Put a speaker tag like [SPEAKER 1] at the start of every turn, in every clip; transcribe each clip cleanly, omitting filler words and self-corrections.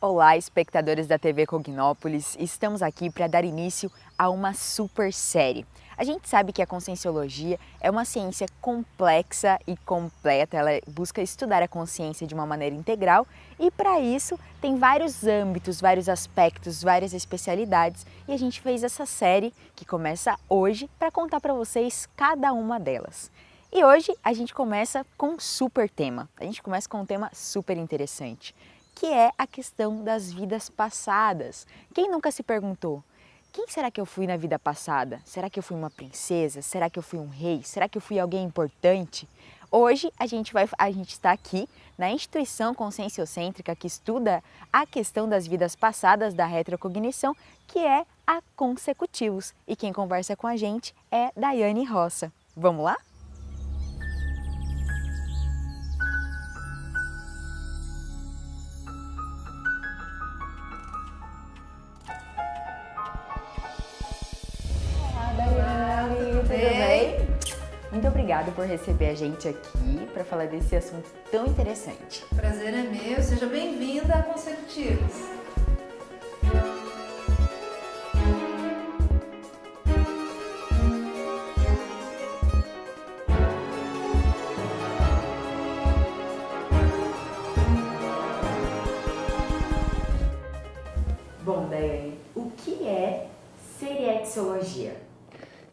[SPEAKER 1] Olá, espectadores da TV Cognópolis. Estamos aqui para dar início a uma super série. A gente sabe que a conscienciologia é uma ciência complexa e completa. Ela busca estudar a consciência de uma maneira integral e, para isso, tem vários âmbitos, vários aspectos, várias especialidades. E a gente fez essa série que começa hoje para contar para vocês cada uma delas. E hoje a gente começa com um super tema. A gente começa com um tema super interessante, que é a questão das vidas passadas. Quem nunca se perguntou, quem será que eu fui na vida passada? Será que eu fui uma princesa? Será que eu fui um rei? Será que eu fui alguém importante? Hoje a gente está aqui na instituição conscienciocêntrica que estuda a questão das vidas passadas da retrocognição, que é a Consecutivos. E quem conversa com a gente é Daiane Roça. Vamos lá? Tudo bem? Muito obrigada por receber a gente aqui para falar desse assunto tão interessante.
[SPEAKER 2] Prazer é meu, seja bem-vinda a Consecutivos.
[SPEAKER 1] Bom, Daiane, o que é seriexologia?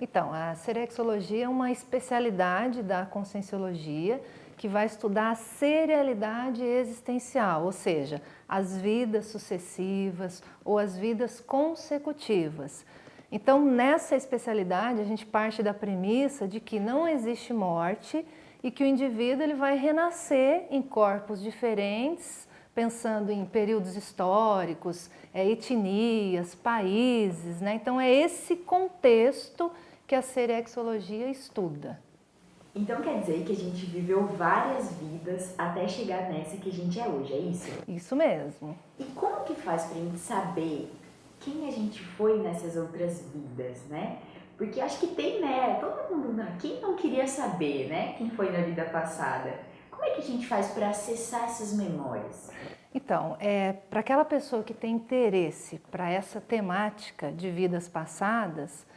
[SPEAKER 2] Então, a seriexologia é uma especialidade da conscienciologia que vai estudar a serialidade existencial, ou seja, as vidas sucessivas ou as vidas consecutivas. Então, nessa especialidade, a gente parte da premissa de que não existe morte e que o indivíduo ele vai renascer em corpos diferentes, pensando em períodos históricos, etnias, países, né? Então, é esse contexto que a seriexologia estuda.
[SPEAKER 1] Então quer dizer que a gente viveu várias vidas até chegar nessa que a gente é hoje, é isso?
[SPEAKER 2] Isso mesmo.
[SPEAKER 1] E como que faz pra gente saber quem a gente foi nessas outras vidas, né? Porque acho que tem, né? Todo mundo, quem não queria saber, né? Quem foi na vida passada? Como é que a gente faz para acessar essas memórias?
[SPEAKER 2] Então, para aquela pessoa que tem interesse para essa temática de vidas passadas,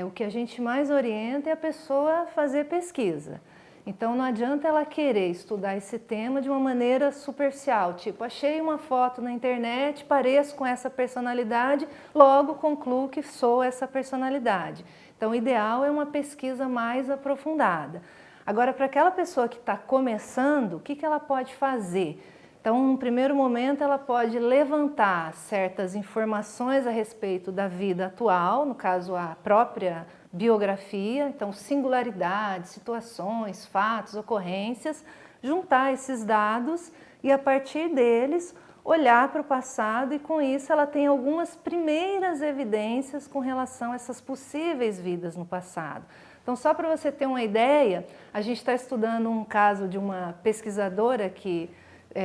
[SPEAKER 2] o que a gente mais orienta é a pessoa fazer pesquisa. Então, não adianta ela querer estudar esse tema de uma maneira superficial, tipo, achei uma foto na internet, pareço com essa personalidade, logo concluo que sou essa personalidade. Então, o ideal é uma pesquisa mais aprofundada. Agora, para aquela pessoa que está começando, o que ela pode fazer? Então, no primeiro momento, ela pode levantar certas informações a respeito da vida atual, no caso, a própria biografia, então, singularidades, situações, fatos, ocorrências, juntar esses dados e, a partir deles, olhar para o passado e, com isso, ela tem algumas primeiras evidências com relação a essas possíveis vidas no passado. Então, só para você ter uma ideia, a gente está estudando um caso de uma pesquisadora que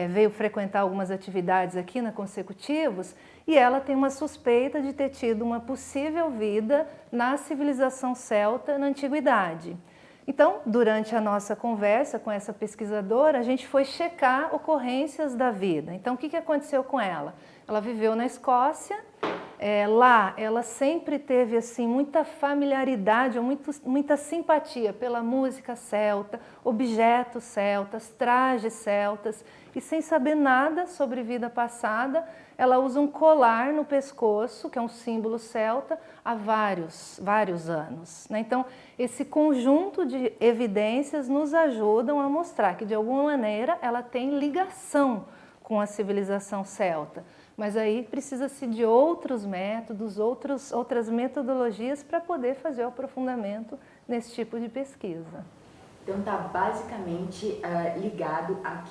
[SPEAKER 2] veio frequentar algumas atividades aqui na Consecutivos e ela tem uma suspeita de ter tido uma possível vida na civilização celta na antiguidade. Então, durante a nossa conversa com essa pesquisadora, a gente foi checar ocorrências da vida. Então, o que aconteceu com ela? Ela viveu na Escócia. Lá ela sempre teve assim, muita familiaridade, ou muita simpatia pela música celta, objetos celtas, trajes celtas, e sem saber nada sobre vida passada, ela usa um colar no pescoço, que é um símbolo celta, há vários anos, né? Então, esse conjunto de evidências nos ajudam a mostrar que, de alguma maneira, ela tem ligação com a civilização celta. Mas aí precisa-se de outros métodos, outras metodologias para poder fazer o aprofundamento nesse tipo de pesquisa.
[SPEAKER 1] Então está basicamente ligado a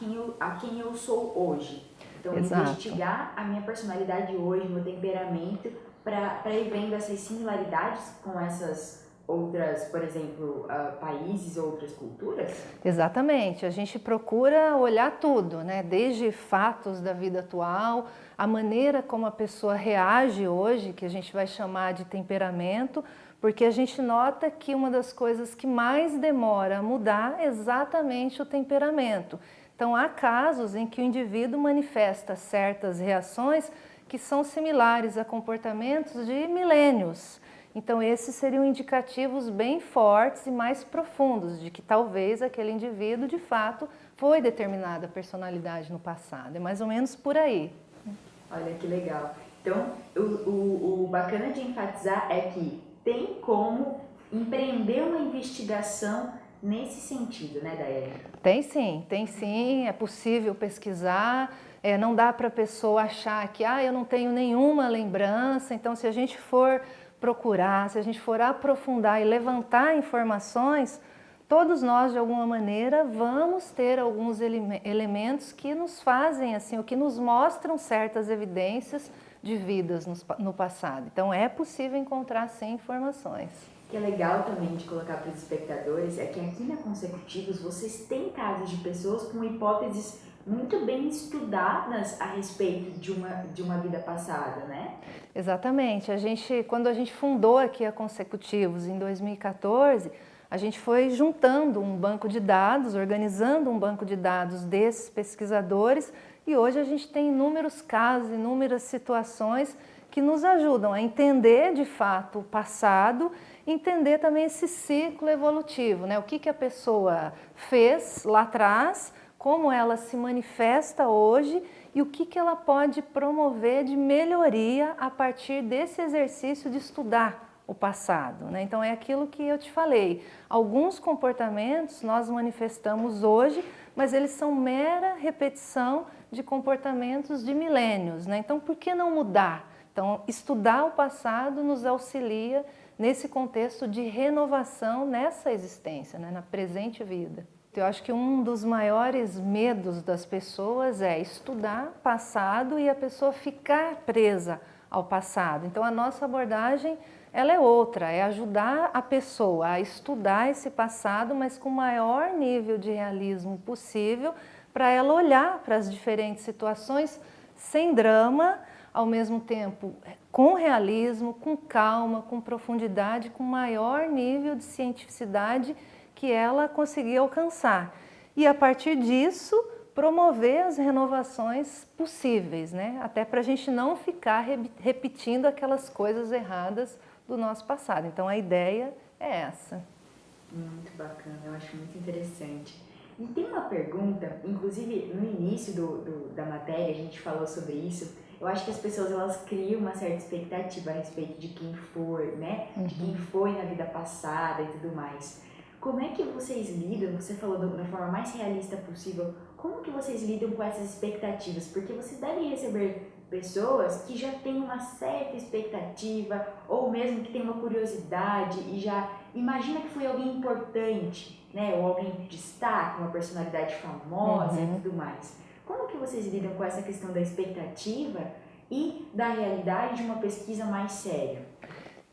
[SPEAKER 1] quem eu sou hoje. Então
[SPEAKER 2] Exato.
[SPEAKER 1] Investigar a minha personalidade hoje, meu temperamento, para ir vendo essas similaridades com essas outras, por exemplo, países ou outras culturas?
[SPEAKER 2] Exatamente, a gente procura olhar tudo, né? Desde fatos da vida atual, a maneira como a pessoa reage hoje, que a gente vai chamar de temperamento, porque a gente nota que uma das coisas que mais demora a mudar é exatamente o temperamento. Então, Então, há casos em que o indivíduo manifesta certas reações que são similares a comportamentos de milênios. Então, esses seriam indicativos bem fortes e mais profundos de que talvez aquele indivíduo, de fato, foi determinada personalidade no passado. É mais ou menos por aí.
[SPEAKER 1] Olha que legal. Então, o bacana de enfatizar é que tem como empreender uma investigação nesse sentido, né, Daiane?
[SPEAKER 2] Tem sim, é possível pesquisar, não dá para a pessoa achar que eu não tenho nenhuma lembrança, então se a gente for procurar, se a gente for aprofundar e levantar informações, todos nós de alguma maneira vamos ter alguns elementos que nos fazem assim, ou que nos mostram certas evidências de vidas no passado. Então é possível encontrar sim informações.
[SPEAKER 1] O que é legal também de colocar para os espectadores é que aqui na Consecutivos vocês têm casos de pessoas com hipóteses muito bem estudadas a respeito de uma vida passada, né?
[SPEAKER 2] Exatamente. Quando a gente fundou aqui a Consecutivos em 2014, a gente foi juntando um banco de dados, organizando um banco de dados desses pesquisadores e hoje a gente tem inúmeros casos, inúmeras situações que nos ajudam a entender de fato o passado, entender também esse ciclo evolutivo, né? O que a pessoa fez lá atrás, como ela se manifesta hoje e o que ela pode promover de melhoria a partir desse exercício de estudar o passado, né? Então é aquilo que eu te falei, alguns comportamentos nós manifestamos hoje, mas eles são mera repetição de comportamentos de milênios, né? Então por que não mudar? Então estudar o passado nos auxilia nesse contexto de renovação nessa existência, né? Na presente vida. Eu acho que um dos maiores medos das pessoas é estudar passado e a pessoa ficar presa ao passado. Então a nossa abordagem ela é outra, é ajudar a pessoa a estudar esse passado, mas com o maior nível de realismo possível, para ela olhar para as diferentes situações sem drama, ao mesmo tempo com realismo, com calma, com profundidade, com maior nível de cientificidade que ela conseguir alcançar. E a partir disso, promover as renovações possíveis, né? Até para a gente não ficar repetindo aquelas coisas erradas do nosso passado. Então a ideia é essa.
[SPEAKER 1] Muito bacana, eu acho muito interessante. E tem uma pergunta, inclusive no início da matéria a gente falou sobre isso. Eu acho que as pessoas elas criam uma certa expectativa a respeito de quem foi, né? De quem foi na vida passada e tudo mais. Como é que vocês lidam, você falou da forma mais realista possível, como que vocês lidam com essas expectativas? Porque vocês devem receber pessoas que já têm uma certa expectativa ou mesmo que têm uma curiosidade e já imagina que foi alguém importante, né? Ou alguém de destaque, uma personalidade famosa e tudo mais. Como que vocês lidam com essa questão da expectativa e da realidade de uma pesquisa mais séria?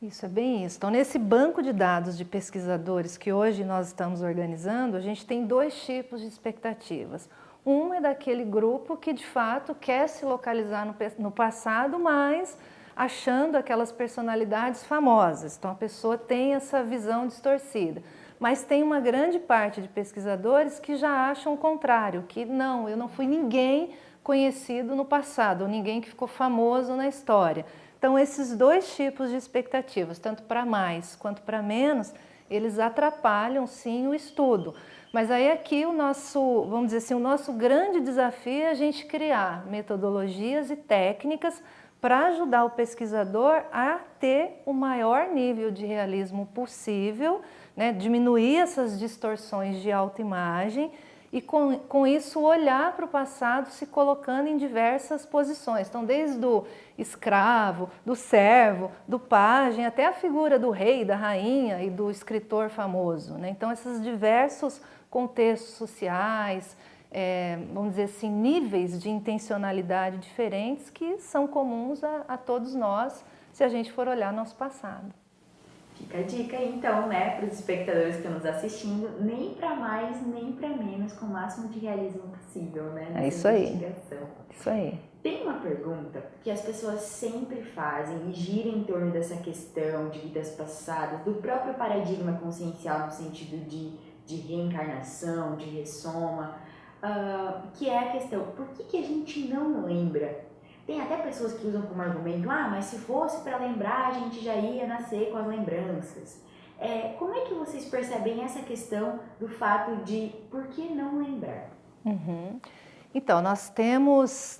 [SPEAKER 2] Isso, é bem isso. Então, nesse banco de dados de pesquisadores que hoje nós estamos organizando, a gente tem dois tipos de expectativas. Um é daquele grupo que, de fato, quer se localizar no passado, mas achando aquelas personalidades famosas. Então, a pessoa tem essa visão distorcida. Mas tem uma grande parte de pesquisadores que já acham o contrário, que não, eu não fui ninguém conhecido no passado, ou ninguém que ficou famoso na história. Então, esses dois tipos de expectativas, tanto para mais quanto para menos, eles atrapalham sim o estudo. Mas aí aqui o nosso, vamos dizer assim, o nosso grande desafio é a gente criar metodologias e técnicas para ajudar o pesquisador a ter o maior nível de realismo possível, né? Diminuir essas distorções de autoimagem e com isso olhar para o passado se colocando em diversas posições. Então, desde o escravo, do servo, do pajem, até a figura do rei, da rainha e do escritor famoso, né? Então, esses diversos contextos sociais, vamos dizer assim, níveis de intencionalidade diferentes que são comuns a todos nós se a gente for olhar nosso passado.
[SPEAKER 1] Fica a dica aí, então, né, para os espectadores que estão nos assistindo, nem para mais, nem para menos, com o máximo de realismo possível, né, nessa
[SPEAKER 2] isso aí.
[SPEAKER 1] investigação.
[SPEAKER 2] Isso aí.
[SPEAKER 1] Tem uma pergunta que as pessoas sempre fazem e gira em torno dessa questão de vidas passadas, do próprio paradigma consciencial no sentido de reencarnação, de ressoma. que é a questão, por que a gente não lembra? Tem até pessoas que usam como argumento, mas se fosse para lembrar, a gente já ia nascer com as lembranças. Como é que vocês percebem essa questão do fato de por que não lembrar?
[SPEAKER 2] Uhum. Então, nós temos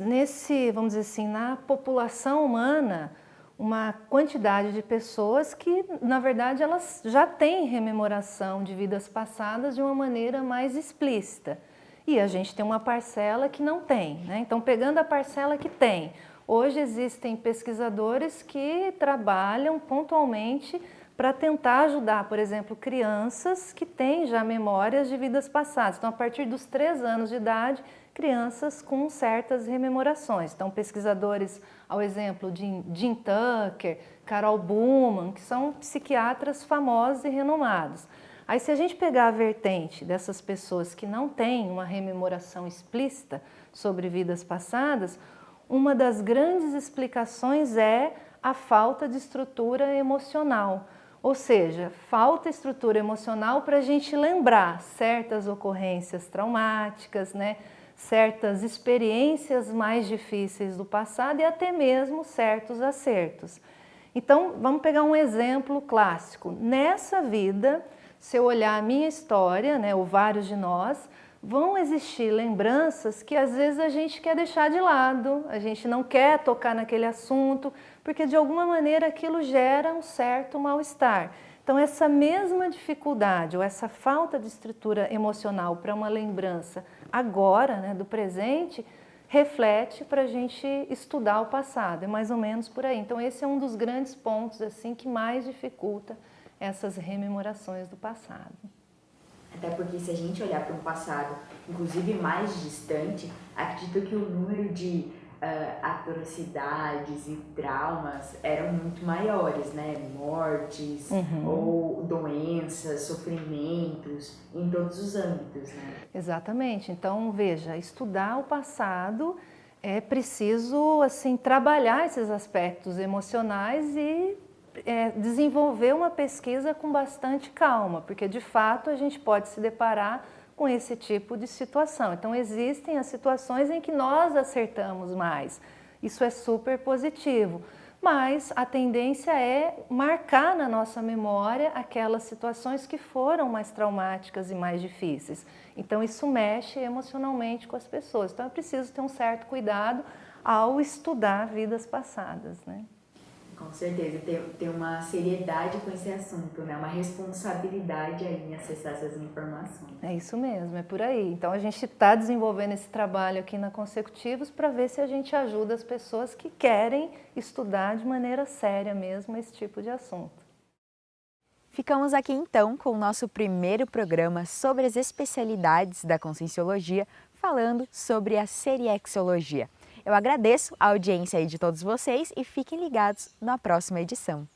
[SPEAKER 2] vamos dizer assim, na população humana, uma quantidade de pessoas que, na verdade, elas já têm rememoração de vidas passadas de uma maneira mais explícita. E a gente tem uma parcela que não tem, né? Então, pegando a parcela que tem, hoje existem pesquisadores que trabalham pontualmente para tentar ajudar, por exemplo, crianças que têm já memórias de vidas passadas. Então, a partir dos 3 anos de idade, crianças com certas rememorações. Então, pesquisadores, ao exemplo de Jim Tucker, Carol Bowman, que são psiquiatras famosos e renomados. Aí, se a gente pegar a vertente dessas pessoas que não têm uma rememoração explícita sobre vidas passadas, uma das grandes explicações é a falta de estrutura emocional. Ou seja, falta estrutura emocional para a gente lembrar certas ocorrências traumáticas, né? Certas experiências mais difíceis do passado e até mesmo certos acertos. Então, vamos pegar um exemplo clássico. Nessa vida, se eu olhar a minha história, né, ou vários de nós, vão existir lembranças que às vezes a gente quer deixar de lado, a gente não quer tocar naquele assunto, porque de alguma maneira aquilo gera um certo mal-estar. Então, essa mesma dificuldade ou essa falta de estrutura emocional para uma lembrança agora, né, do presente, reflete para a gente estudar o passado, é mais ou menos por aí. Então, esse é um dos grandes pontos assim que mais dificulta essas rememorações do passado.
[SPEAKER 1] Até porque se a gente olhar para um passado, inclusive mais distante, acredito que o número de atrocidades e traumas eram muito maiores, né? Mortes ou doenças, sofrimentos, em todos os âmbitos, né?
[SPEAKER 2] Exatamente. Então, veja, estudar o passado é preciso, assim, trabalhar esses aspectos emocionais e desenvolver uma pesquisa com bastante calma, porque de fato a gente pode se deparar com esse tipo de situação. Então existem as situações em que nós acertamos mais, isso é super positivo, mas a tendência é marcar na nossa memória aquelas situações que foram mais traumáticas e mais difíceis. Então isso mexe emocionalmente com as pessoas, então é preciso ter um certo cuidado ao estudar vidas passadas, né?
[SPEAKER 1] Com certeza, ter uma seriedade com esse assunto, né? Uma responsabilidade aí em acessar essas informações.
[SPEAKER 2] É isso mesmo, é por aí. Então a gente está desenvolvendo esse trabalho aqui na Consecutivos para ver se a gente ajuda as pessoas que querem estudar de maneira séria mesmo esse tipo de assunto.
[SPEAKER 1] Ficamos aqui então com o nosso primeiro programa sobre as especialidades da Conscienciologia, falando sobre a Seriexologia. Eu agradeço a audiência aí de todos vocês e fiquem ligados na próxima edição.